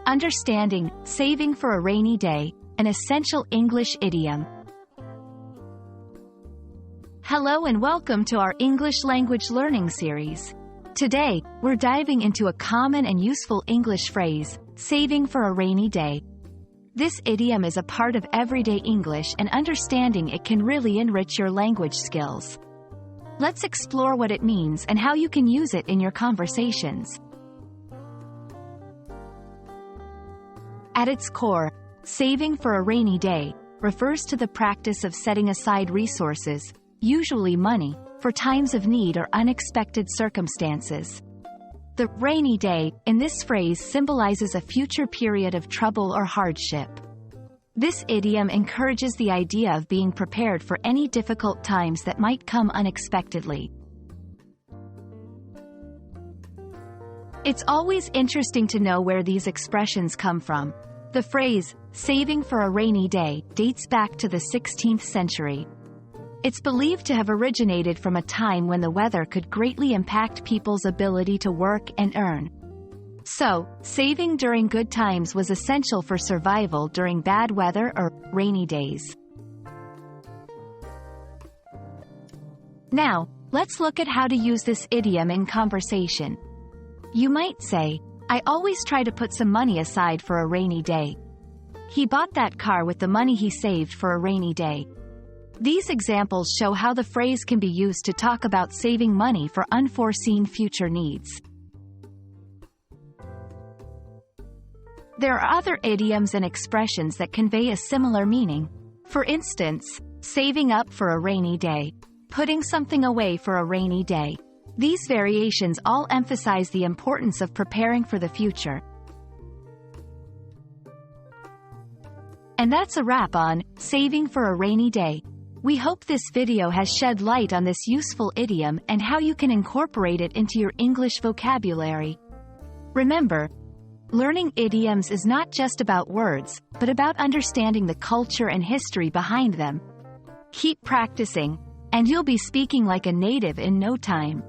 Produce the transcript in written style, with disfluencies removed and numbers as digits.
Understanding, saving for a rainy day, an essential English idiom. Hello and welcome to our English language learning series. Today, we're diving into a common and useful English phrase, saving for a rainy day. This idiom is a part of everyday English, and understanding it can really enrich your language skills. Let's explore what it means and how you can use it in your conversations. At its core, saving for a rainy day refers to the practice of setting aside resources, usually money, for times of need or unexpected circumstances. The rainy day, in this phrase, symbolizes a future period of trouble or hardship. This idiom encourages the idea of being prepared for any difficult times that might come unexpectedly. It's always interesting to know where these expressions come from. The phrase, saving for a rainy day, dates back to the 16th century. It's believed to have originated from a time when the weather could greatly impact people's ability to work and earn. So, saving during good times was essential for survival during bad weather or rainy days. Now, let's look at how to use this idiom in conversation. You might say, I always try to put some money aside for a rainy day. He bought that car with the money he saved for a rainy day. These examples show how the phrase can be used to talk about saving money for unforeseen future needs. There are other idioms and expressions that convey a similar meaning. For instance, saving up for a rainy day, putting something away for a rainy day. These variations all emphasize the importance of preparing for the future. And that's a wrap on saving for a rainy day. We hope this video has shed light on this useful idiom and how you can incorporate it into your English vocabulary. Remember, learning idioms is not just about words, but about understanding the culture and history behind them. Keep practicing, and you'll be speaking like a native in no time.